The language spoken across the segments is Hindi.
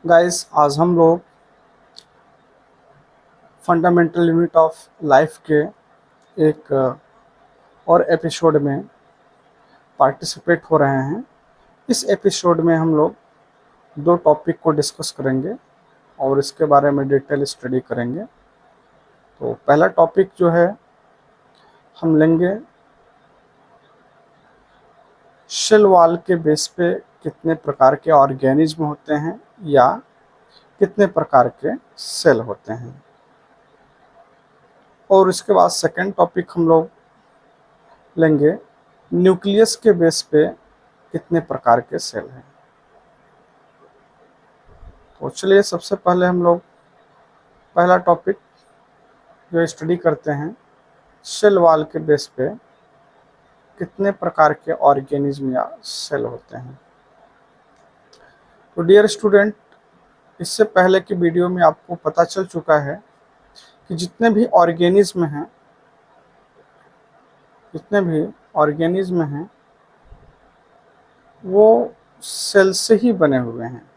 गाइस, आज हम लोग फंडामेंटल यूनिट ऑफ लाइफ के एक और एपिसोड में पार्टिसिपेट हो रहे हैं। इस एपिसोड में हम लोग दो टॉपिक को डिस्कस करेंगे और इसके बारे में डिटेल स्टडी करेंगे। तो पहला टॉपिक जो है हम लेंगे सेल वॉल के बेस पे कितने प्रकार के ऑर्गेनिज्म होते हैं या कितने प्रकार के सेल होते हैं। और इसके बाद सेकंड टॉपिक हम लोग लेंगे न्यूक्लियस के बेस पे कितने प्रकार के सेल हैं। तो चलिए सबसे पहले हम लोग पहला टॉपिक जो स्टडी करते हैं, सेल वॉल के बेस पे कितने प्रकार के ऑर्गेनिज्म या सेल होते हैं। तो डियर स्टूडेंट, इससे पहले की वीडियो में आपको पता चल चुका है कि जितने भी ऑर्गेनिज्म हैं वो सेल से ही बने हुए हैं।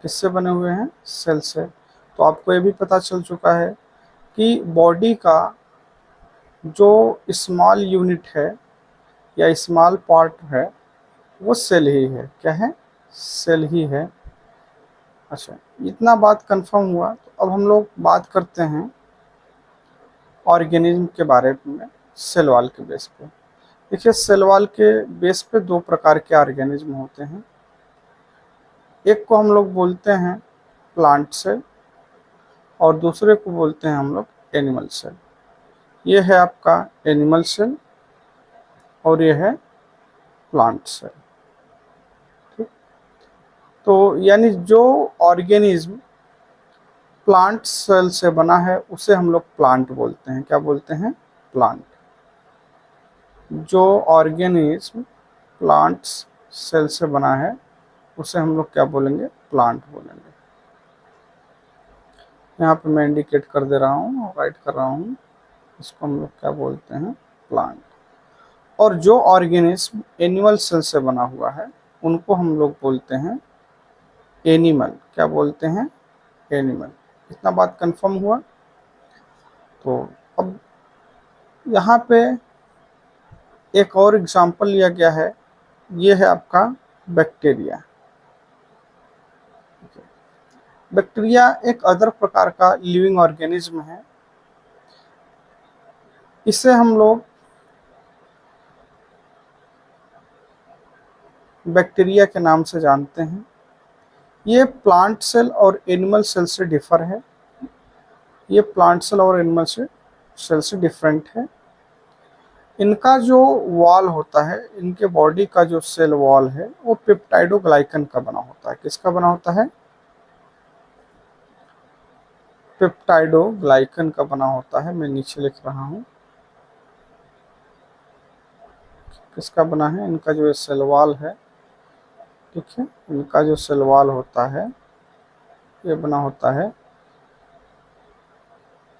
किससे बने हुए हैं? सेल से। तो आपको ये भी पता चल चुका है कि बॉडी का जो स्मॉल यूनिट है या स्मॉल पार्ट है वो सेल ही है। क्या है? सेल ही है। अच्छा, इतना बात कंफर्म हुआ। तो अब हम लोग बात करते हैं ऑर्गेनिज्म के बारे में सेल वॉल के बेस पे। देखिए, सेल वॉल के बेस पे दो प्रकार के ऑर्गेनिज्म होते हैं। एक को हम लोग बोलते हैं प्लांट सेल और दूसरे को बोलते हैं हम लोग एनिमल सेल। ये है आपका एनिमल सेल और ये है प्लांट सेल। ठीक, तो यानी जो ऑर्गेनिज्म प्लांट सेल से बना है उसे हम लोग प्लांट बोलते हैं। क्या बोलते हैं? प्लांट। जो ऑर्गेनिज्म प्लांट सेल से बना है उसे हम लोग क्या बोलेंगे? प्लांट बोलेंगे। यहाँ पे मैं इंडिकेट कर दे रहा हूँ और राइट कर रहा हूँ। इसको हम लोग क्या बोलते हैं? प्लांट। और जो ऑर्गेनिज्म एनिमल सेल से बना हुआ है उनको हम लोग बोलते हैं एनिमल। क्या बोलते हैं? एनिमल। इतना बात कंफर्म हुआ। तो अब यहाँ पे एक और एग्जांपल लिया गया है। ये है आपका बैक्टीरिया। बैक्टीरिया एक अदर प्रकार का लिविंग ऑर्गेनिज्म है। इसे हम लोग बैक्टीरिया के नाम से जानते हैं। ये प्लांट सेल और एनिमल सेल से डिफर है। ये प्लांट सेल और एनिमल सेल से डिफरेंट है। इनका जो वॉल होता है, इनके बॉडी का जो सेल वॉल है वो पेप्टाइडोग्लाइकन का बना होता है। किसका बना होता है? पेप्टाइडोग्लाइकन का बना होता है। मैं नीचे लिख रहा हूँ किसका बना है। इनका जो सेल वॉल है, ठीक है, इनका जो सेल वॉल होता है ये बना होता है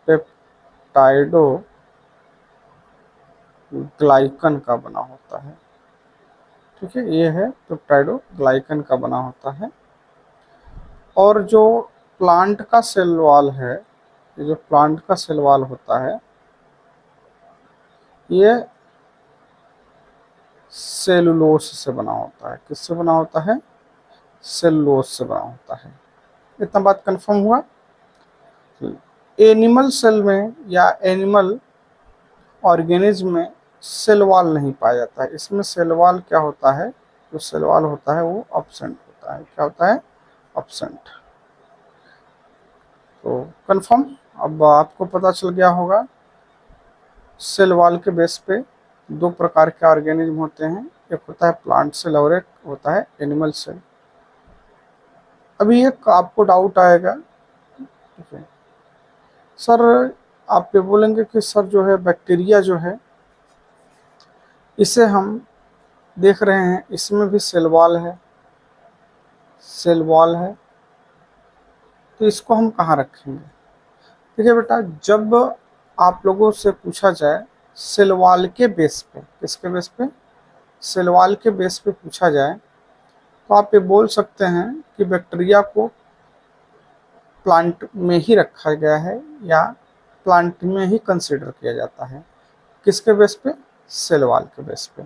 पेप्टाइडोग्लाइकन का बना होता है। ठीक है, ये है पेप्टाइडोग्लाइकन का बना होता है। और जो प्लांट का सेल वॉल है, ये जो प्लांट का सेल वॉल होता है ये सेलुलोज से बना होता है। किससे बना होता है? सेलुलोज से बना होता है। इतना बात कंफर्म हुआ। एनिमल सेल में या एनिमल ऑर्गेनिज्म में सेल वॉल नहीं पाया जाता है। इसमें सेल वॉल क्या होता है? जो सेल वॉल होता है वो अब्सेंट होता है। क्या होता है? अब्सेंट। तो कंफर्म। अब आपको पता चल गया होगा सेल वॉल के बेस पे दो प्रकार के ऑर्गेनिज्म होते हैं। एक होता है प्लांट सेल और एक होता है एनिमल सेल। अभी एक आपको डाउट आएगा, ठीक है सर, आप ये बोलेंगे कि सर जो है बैक्टीरिया जो है इसे हम देख रहे हैं, इसमें भी सेल वॉल है, सेल वॉल है, तो इसको हम कहाँ रखेंगे? देखिए बेटा, जब आप लोगों से पूछा जाए सेल वॉल के बेस पे, किसके बेस पे? सेल वॉल के बेस पे पूछा जाए तो आप ये बोल सकते हैं कि बैक्टीरिया को प्लांट में ही रखा गया है या प्लांट में ही कंसिडर किया जाता है। किसके बेस पे? सेल वॉल के बेस पे।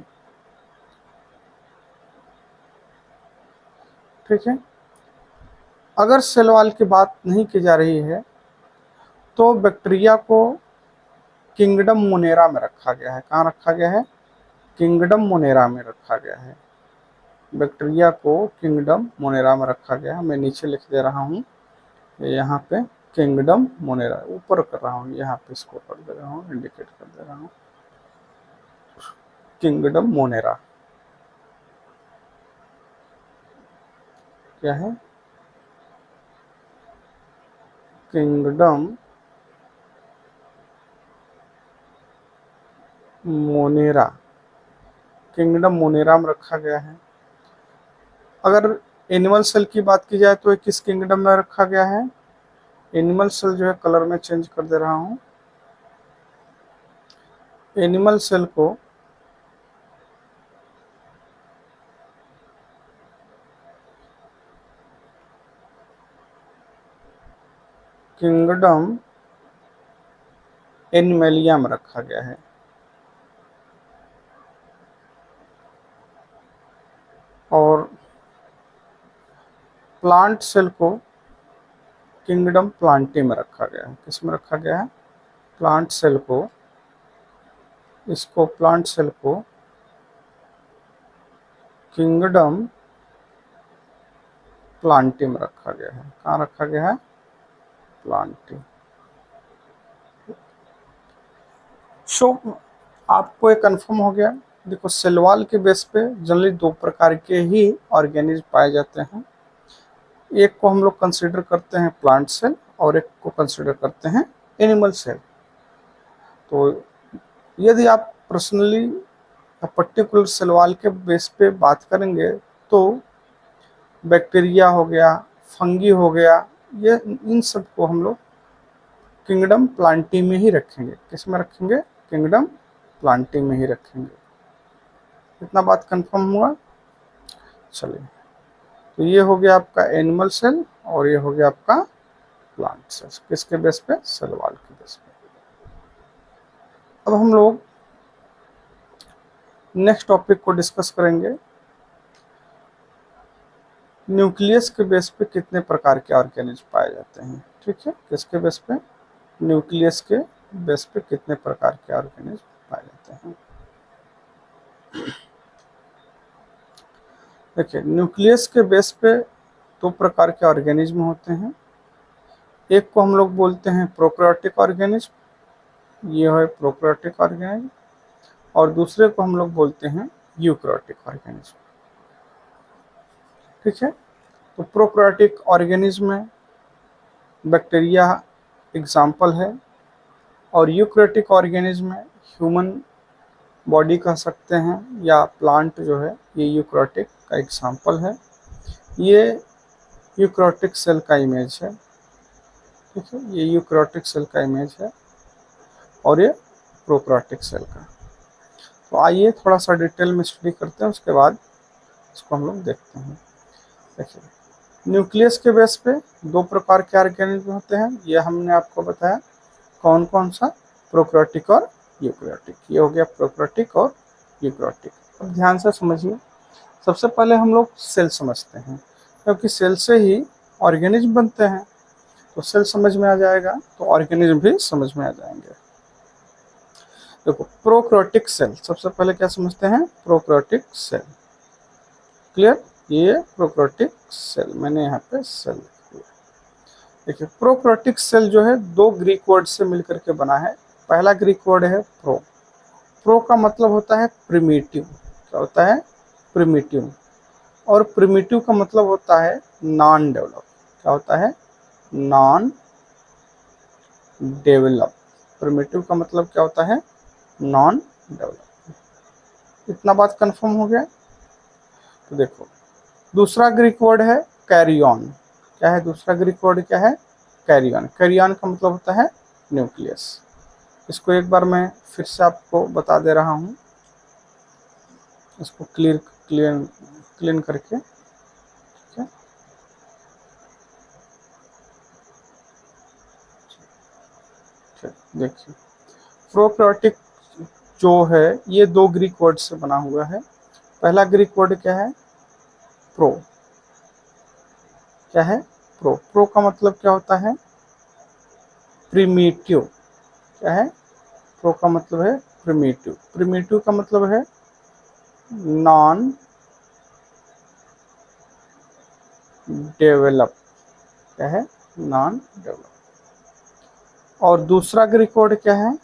ठीक है। अगर सेल वॉल की बात नहीं की जा रही है तो बैक्टीरिया को किंगडम मोनेरा में रखा गया है। कहाँ रखा गया है? किंगडम मोनेरा में रखा गया है। बैक्टीरिया को किंगडम मोनेरा में रखा गया है। मैं नीचे लिख दे रहा हूँ, यहाँ पे किंगडम मोनेरा ऊपर कर रहा हूँ, यहाँ पे इसको कर दे रहा हूँ, इंडिकेट कर दे रहा हूँ, किंगडम मोनेरा। क्या है? किंगडम मोनेरा, किंगडम मोनेरा में रखा गया है। अगर एनिमल सेल की बात की जाए तो किस किंगडम में रखा गया है? एनिमल सेल जो है, कलर में चेंज कर दे रहा हूँ, एनिमल सेल को किंगडम एनिमलिया में रखा गया है। और प्लांट सेल को किंगडम प्लांटी में रखा गया है। किस में रखा गया है? प्लांट सेल को, इसको प्लांट सेल को किंगडम प्लांटी में रखा गया है। कहाँ रखा गया है? प्लांटी। सो आपको एक कंफर्म हो गया। देखो, सेल वॉल के बेस पे जनरली दो प्रकार के ही ऑर्गेनिज्म पाए जाते हैं। एक को हम लोग कंसिडर करते हैं प्लांट सेल और एक को कंसिडर करते हैं एनिमल सेल। तो यदि आप पर्सनली पर्टिकुलर सेल वॉल के बेस पे बात करेंगे तो बैक्टीरिया हो गया, फंगी हो गया, ये इन सब को हम लोग किंगडम प्लांटी में ही रखेंगे। किस में रखेंगे? किंगडम प्लांटी में ही रखेंगे। इतना बात कंफर्म हुआ? चलिए, तो ये हो गया आपका एनिमल सेल और ये हो गया आपका प्लांट सेल। किसके बेस पे? सेल वॉल के बेस पे। अब हम लोग नेक्स्ट टॉपिक को डिस्कस करेंगे। न्यूक्लियस के बेस पे कितने प्रकार के ऑर्गेनिज्म पाए जाते हैं। ठीक है, किसके बेस पे? न्यूक्लियस के बेस पे कितने प्रकार के ऑर्गेनिज्म पाए जाते हैं। देखिए, न्यूक्लियस के बेस पे दो प्रकार के ऑर्गेनिज्म होते हैं। एक को हम लोग बोलते हैं प्रोकैरियोटिक ऑर्गेनिज्म, ये है प्रोकैरियोटिक ऑर्गेनिज्म, और दूसरे को हम लोग बोलते हैं यूकैरियोटिक ऑर्गेनिज्म। ठीक है, तो प्रोकैरियोटिक ऑर्गेनिज्म में बैक्टीरिया एग्जाम्पल है और यूकैरियोटिक ऑर्गेनिज्म में ह्यूमन बॉडी कह सकते हैं या प्लांट जो है, ये यूकैरियोटिक का एग्जाम्पल है। ये यूकैरियोटिक सेल का इमेज है। ठीक है, ये यूकैरियोटिक सेल का इमेज है और ये प्रोकैरियोटिक सेल का। तो आइए थोड़ा सा डिटेल में स्टडी करते हैं, उसके बाद इसको हम लोग देखते हैं। देखिए, न्यूक्लियस के बेस पे दो प्रकार के ऑर्गेनिज्म होते हैं, ये हमने आपको बताया। कौन कौन सा? प्रोकैरियोटिक और यूकैरियोटिक। ये हो गया प्रोकैरियोटिक और यूकैरियोटिक। अब ध्यान से समझिए। सबसे पहले हम लोग सेल समझते हैं, क्योंकि सेल से ही ऑर्गेनिज्म बनते हैं। तो सेल समझ में आ जाएगा तो ऑर्गेनिज्म भी समझ में आ जाएंगे। देखो, प्रोकैरियोटिक सेल, सबसे पहले क्या समझते हैं? Prokaryotic cell. क्लियर? ये प्रोकैरियोटिक सेल, मैंने यहाँ पे सेल लिख दिया। देखिए, प्रोकैरियोटिक सेल जो है दो ग्रीक वर्ड से मिलकर के बना है। पहला ग्रीक वर्ड है प्रो। प्रो का मतलब होता है प्रिमिटिव। क्या होता है? प्रिमिटिव। और प्रिमिटिव का मतलब होता है नॉन डेवलप। क्या होता है? Non develop. प्रिमिटिव का मतलब क्या होता है? Non develop. इतना बात कंफर्म हो गया। तो देखो, दूसरा ग्रीक वर्ड है कैरियन। क्या है दूसरा ग्रीक वर्ड? क्या है? कैरियन। कैरियन का मतलब होता है न्यूक्लियस। इसको एक बार मैं फिर से आपको बता दे रहा हूँ, इसको क्लीन करके। ठीक है, देखिए प्रोकैरियोटिक जो है ये दो ग्रीक वर्ड से बना हुआ है। पहला ग्रीक वर्ड क्या है? प्रो। क्या है? प्रो। प्रो का मतलब क्या होता है? प्रिमिटिव। क्या है? प्रो का मतलब है प्रिमिटिव। प्रिमिटिव का मतलब है नॉन डेवलप। क्या है? Non develop. और दूसरा ग्रीक वर्ड क्या है?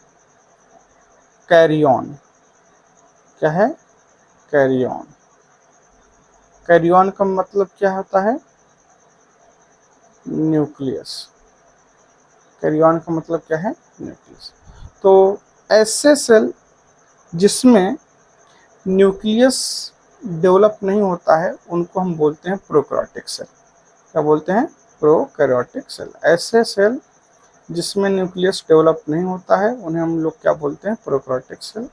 Carry on. क्या है? Carry on. कैरी ऑन का मतलब क्या होता है? न्यूक्लियस। कैरी ऑन का मतलब क्या है? न्यूक्लियस। तो ऐसे सेल जिसमें न्यूक्लियस डेवलप नहीं होता है उनको हम बोलते हैं प्रोकैरियोटिक सेल। क्या बोलते हैं? Prokaryotic cell. ऐसे सेल जिसमें न्यूक्लियस डेवलप नहीं होता है उन्हें हम लोग क्या बोलते हैं? Prokaryotic cell.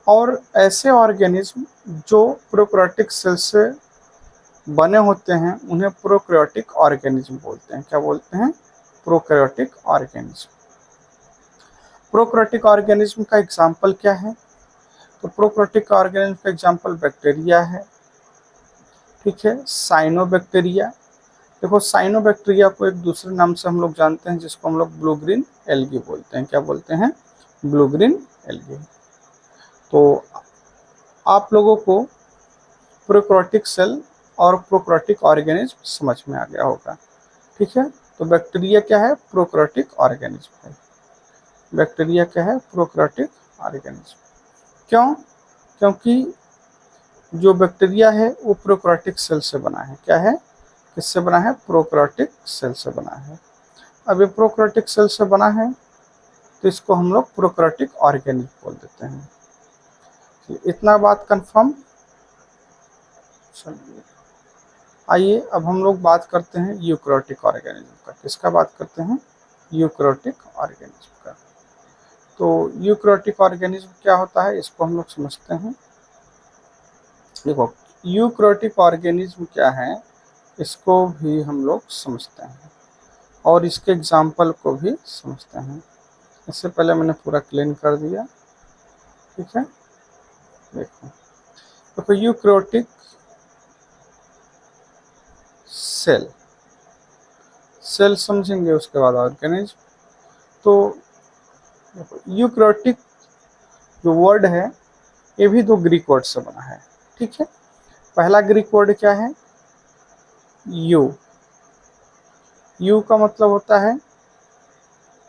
और ऐसे ऑर्गेनिज्म जो प्रोकैरियोटिक सेल से बने होते हैं उन्हें प्रोकैरियोटिक ऑर्गेनिज्म बोलते हैं। क्या बोलते हैं? Prokaryotic organism. प्रोकैरियोटिक ऑर्गेनिज्म का एग्जाम्पल क्या है? तो प्रोकैरियोटिक ऑर्गेनिज्म का एग्जाम्पल बैक्टीरिया है। ठीक है, साइनोबैक्टीरिया। देखो साइनोबैक्टीरिया को एक दूसरे नाम से हम लोग जानते हैं जिसको हम लोग ब्लू ग्रीन एल्गी बोलते हैं। क्या बोलते हैं? Blue green algae. तो आप लोगों को प्रोकैरियोटिक सेल और प्रोकैरियोटिक ऑर्गेनिज्म समझ में आ गया होगा। ठीक है, तो बैक्टीरिया क्या है? प्रोकैरियोटिक ऑर्गेनिज्म है। बैक्टीरिया क्या है? Prokaryotic organism. क्यों? क्योंकि जो बैक्टीरिया है वो प्रोकैरियोटिक सेल से बना है। क्या है? किससे बना है? प्रोकैरियोटिक सेल से बना है। अब ये प्रोकैरियोटिक सेल से बना है तो इसको हम लोग प्रोकैरियोटिक ऑर्गेनिज्म बोल देते हैं। इतना बात कंफर्म। चलिए आइए अब हम लोग बात करते हैं यूकैरियोटिक ऑर्गेनिज्म का। किसका बात करते हैं? यूकैरियोटिक ऑर्गेनिज्म का। तो यूकैरियोटिक ऑर्गेनिज्म क्या होता है इसको हम लोग समझते हैं। देखो यूकैरियोटिक ऑर्गेनिज्म क्या है इसको भी हम लोग समझते हैं और इसके एग्जाम्पल को भी समझते हैं। इससे पहले मैंने पूरा क्लीन कर दिया। ठीक है, देखो देखो यूकैरियोटिक सेल। सेल समझेंगे उसके बाद ऑर्गेनिज्म। तो यूकैरियोटिक जो वर्ड है ये भी दो ग्रीक वर्ड से बना है। ठीक है, पहला ग्रीक वर्ड क्या है? यू। यू का मतलब होता है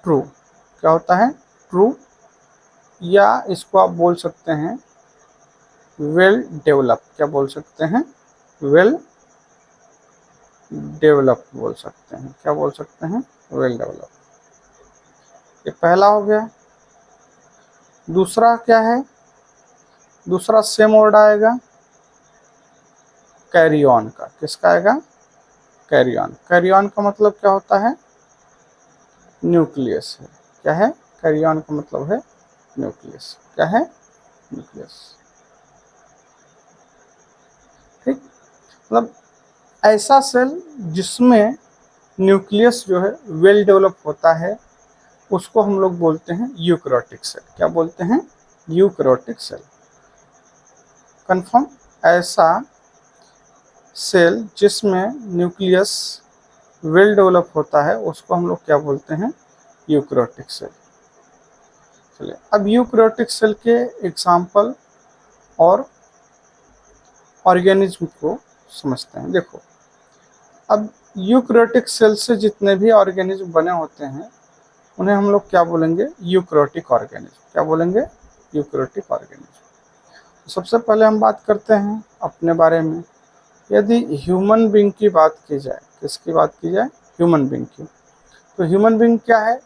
ट्रू। क्या होता है? ट्रू। या इसको आप बोल सकते हैं वेल डेवलप। क्या बोल सकते हैं? वेल डेवलप बोल सकते हैं। क्या बोल सकते हैं? Well develop. ये पहला हो गया। दूसरा क्या है? दूसरा सेम वर्ड आएगा कैरी ऑन का। किसका आएगा? Carry on. कैरी ऑन का मतलब क्या होता है? न्यूक्लियस है। क्या है? कैरी ऑन का मतलब है न्यूक्लियस। क्या है? न्यूक्लियस। ठीक, मतलब ऐसा सेल जिसमें न्यूक्लियस जो है वेल डेवलप होता है उसको हम लोग बोलते हैं यूकैरियोटिक सेल। क्या बोलते हैं? Eukaryotic cell. कंफर्म? ऐसा सेल जिसमें न्यूक्लियस वेल डेवलप होता है उसको हम लोग क्या बोलते हैं? Eukaryotic cell. चलिए अब यूकैरियोटिक सेल के एग्जाम्पल और ऑर्गेनिज्म को समझते हैं। देखो अब यूकैरियोटिक सेल से जितने भी ऑर्गेनिज्म बने होते हैं उन्हें हम लोग क्या बोलेंगे? Eukaryotic organism. क्या बोलेंगे? Eukaryotic organism. सबसे पहले हम बात करते हैं अपने बारे में। यदि ह्यूमन बीइंग की बात की जाए, किसकी बात की जाए? ह्यूमन बीइंग की। तो ह्यूमन बीइंग क्या है?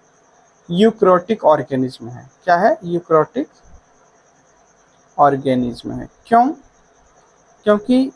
यूकैरियोटिक ऑर्गेनिज्म है। क्या है? यूकैरियोटिक ऑर्गेनिज्म है। क्यों? क्योंकि